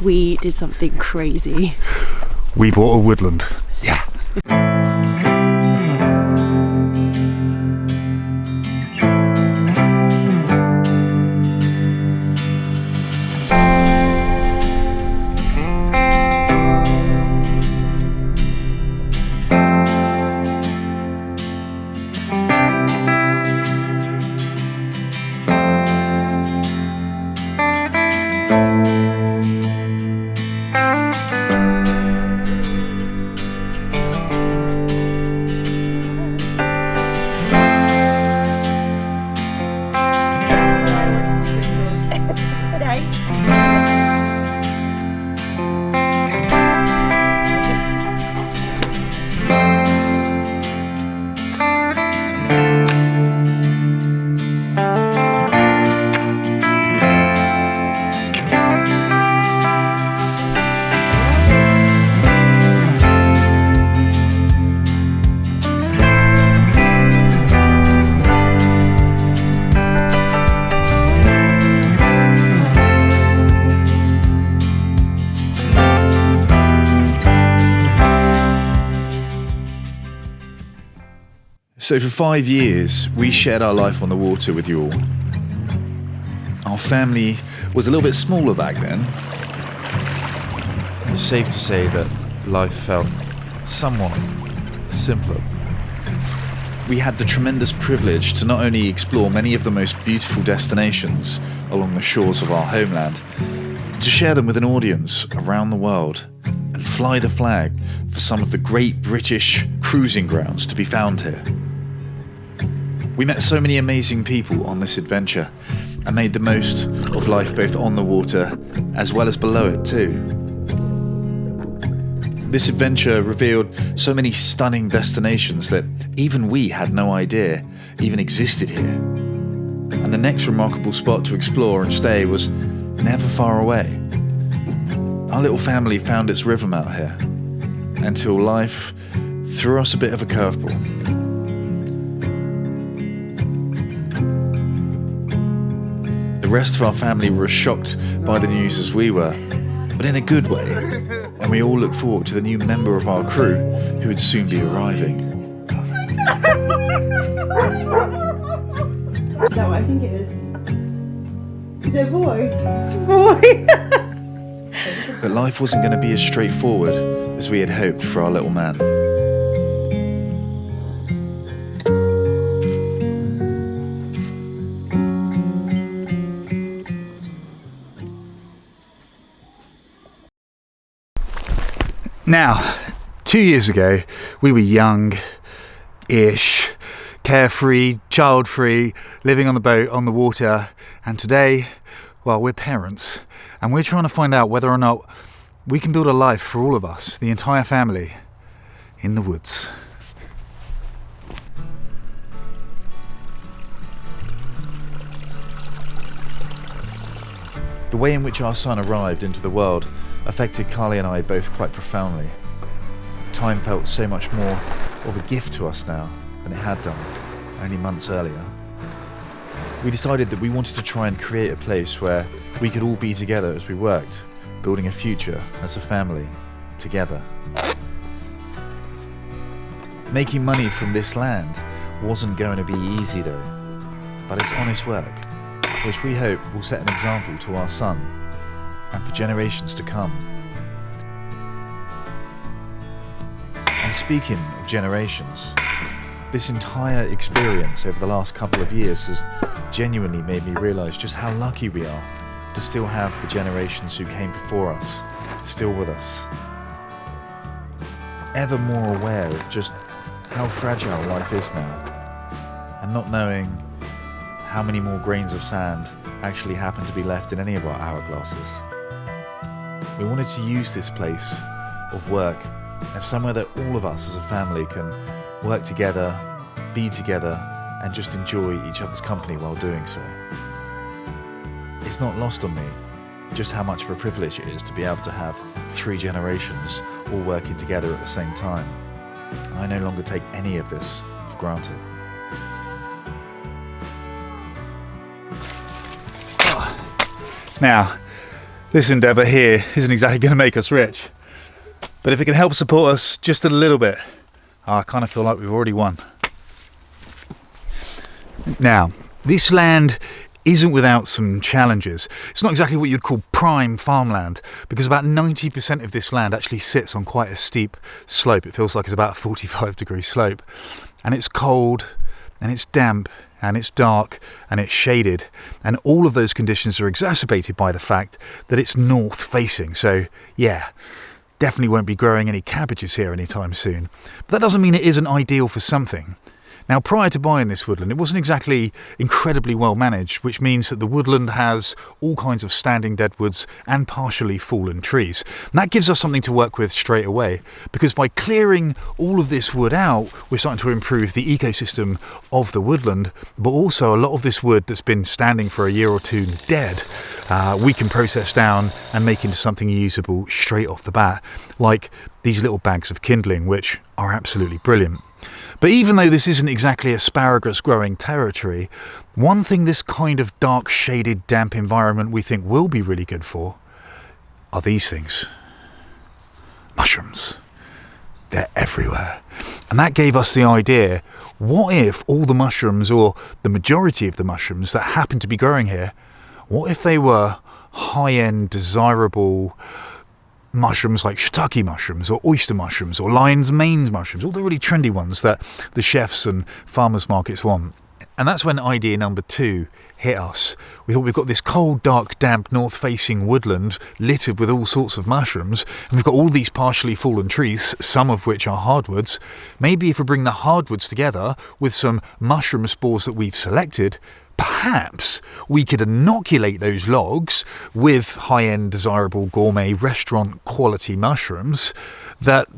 we did something crazy. We bought a Woodland. Yeah. So for 5 years, we shared our life on the water with you all. Our family was a little bit smaller back then. It's safe to say that life felt somewhat simpler. We had the tremendous privilege to not only explore many of the most beautiful destinations along the shores of our homeland, to share them with an audience around the world and fly the flag for some of the great British cruising grounds to be found here. We met so many amazing people on this adventure and made the most of life both on the water as well as below it too. This adventure revealed so many stunning destinations that even we had no idea even existed here. And the next remarkable spot to explore and stay was never far away. Our little family found its rhythm out here until life threw us a bit of a curveball. The rest of our family were as shocked by the news as we were, but in a good way, and we all looked forward to the new member of our crew who would soon be arriving. Is that what I think it is? Is it a boy? It's a boy! But life wasn't going to be as straightforward as we had hoped for our little man. Now, 2 years ago, we were young-ish, carefree, child-free, living on the boat, on the water, and today, well, we're parents, and we're trying to find out whether or not we can build a life for all of us, the entire family, in the woods. The way in which our son arrived into the world affected Carly and I both quite profoundly. Time felt so much more of a gift to us now than it had done only months earlier. We decided that we wanted to try and create a place where we could all be together as we worked, building a future as a family, together. Making money from this land wasn't going to be easy though, but it's honest work, which we hope will set an example to our son and for generations to come. And speaking of generations, this entire experience over the last couple of years has genuinely made me realise just how lucky we are to still have the generations who came before us still with us. Ever more aware of just how fragile life is now, and not knowing how many more grains of sand actually happen to be left in any of our hourglasses. We wanted to use this place of work as somewhere that all of us as a family can work together, be together, and just enjoy each other's company while doing so. It's not lost on me just how much of a privilege it is to be able to have 3 generations all working together at the same time. And I no longer take any of this for granted. Now, This endeavour here isn't exactly going to make us rich, but if it can help support us just a little bit, I kind of feel like we've already won. Now, this land isn't without some challenges. It's not exactly what you'd call prime farmland, because about 90% of this land actually sits on quite a steep slope. It feels like it's about a 45-degree slope. And it's cold, and it's damp, and it's dark, and it's shaded. And all of those conditions are exacerbated by the fact that it's north facing. So, yeah, definitely won't be growing any cabbages here anytime soon. But that doesn't mean it isn't ideal for something. Now, prior to buying this woodland, it wasn't exactly incredibly well managed, which means that the woodland has all kinds of standing deadwoods and partially fallen trees. And that gives us something to work with straight away, because by clearing all of this wood out, we're starting to improve the ecosystem of the woodland, but also a lot of this wood that's been standing for a year or two dead, we can process down and make into something usable straight off the bat, like these little bags of kindling, which are absolutely brilliant. But even though this isn't exactly asparagus growing territory, one thing this kind of dark shaded damp environment we think will be really good for are these things. Mushrooms. They're everywhere. And that gave us the idea, what if all the mushrooms, or the majority of the mushrooms that happen to be growing here, what if they were high-end, desirable mushrooms like shiitake mushrooms or oyster mushrooms or lion's mane mushrooms, all the really trendy ones that the chefs and farmers markets want. And that's when idea number 2 hit us. We thought, we've got this cold, dark, damp, north-facing woodland littered with all sorts of mushrooms, and we've got all these partially fallen trees, some of which are hardwoods. Maybe if we bring the hardwoods together with some mushroom spores that we've selected, perhaps we could inoculate those logs with high-end, desirable, gourmet, restaurant quality mushrooms that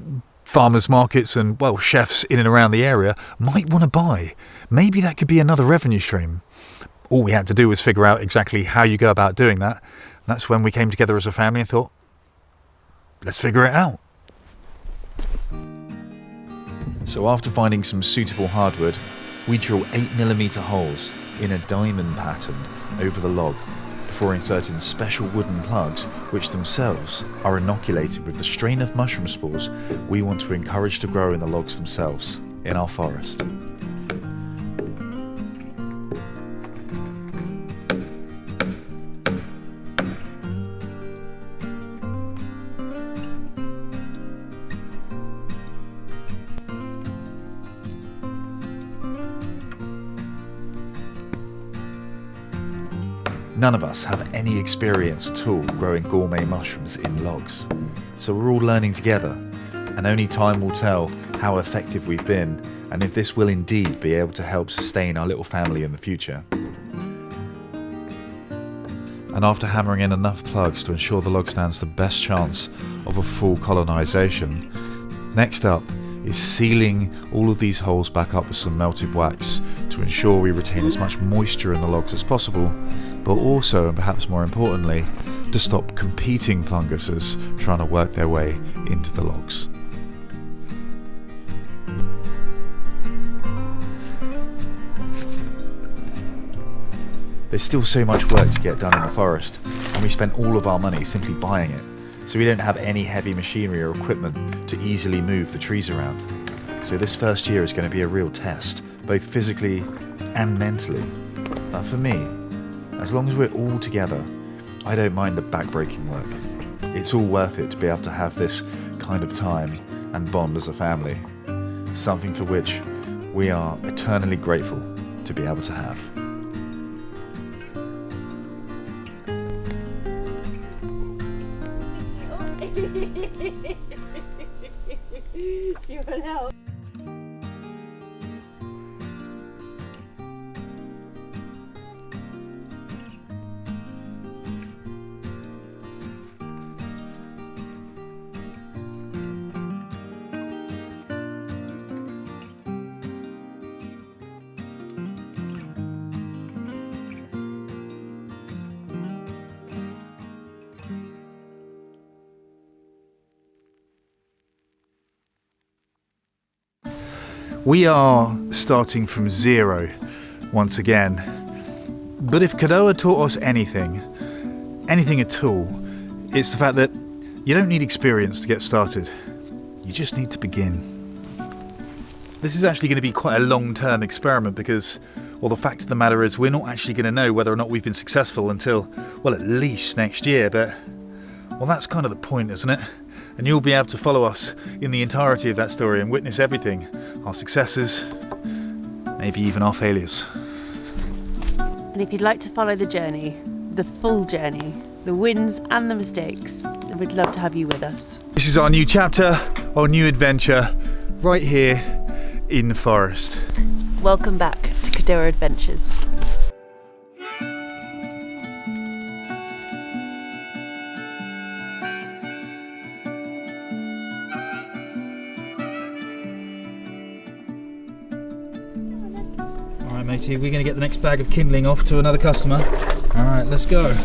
farmers markets and, well, chefs in and around the area might want to buy. Maybe that could be another revenue stream. All we had to do was figure out exactly how you go about doing that. And that's when we came together as a family and thought, let's figure it out. So after finding some suitable hardwood, we drill 8mm holes in a diamond pattern over the log before inserting special wooden plugs which themselves are inoculated with the strain of mushroom spores we want to encourage to grow in the logs themselves in our forest. None of us have any experience at all growing gourmet mushrooms in logs, so we're all learning together, and only time will tell how effective we've been and if this will indeed be able to help sustain our little family in the future. And after hammering in enough plugs to ensure the log stands the best chance of a full colonisation, next up is sealing all of these holes back up with some melted wax to ensure we retain as much moisture in the logs as possible, but also, and perhaps more importantly, to stop competing funguses trying to work their way into the logs. There's still so much work to get done in the forest, and we spent all of our money simply buying it, so we don't have any heavy machinery or equipment to easily move the trees around. So this first year is going to be a real test, both physically and mentally. But for me, as long as we're all together, I don't mind the back-breaking work. It's all worth it to be able to have this kind of time and bond as a family, something for which we are eternally grateful to be able to have. Do you want help? We are starting from zero once again. But if Cadoha taught us anything at all, It's the fact that you don't need experience to get started. You just need to begin. This is actually going to be quite a long-term experiment because, well, the fact of the matter is we're not actually going to know whether or not we've been successful until, well, at least next year, but, well, that's kind of the point, isn't it? And you'll be able to follow us in the entirety of that story and witness everything, our successes, maybe even our failures. And if you'd like to follow the journey, the full journey, the wins and the mistakes, then we'd love to have you with us. This is our new chapter, our new adventure, right here in the forest. Welcome back to Cadoha Adventures. All right, matey, we're going to get the next bag of kindling off to another customer. All right, let's go.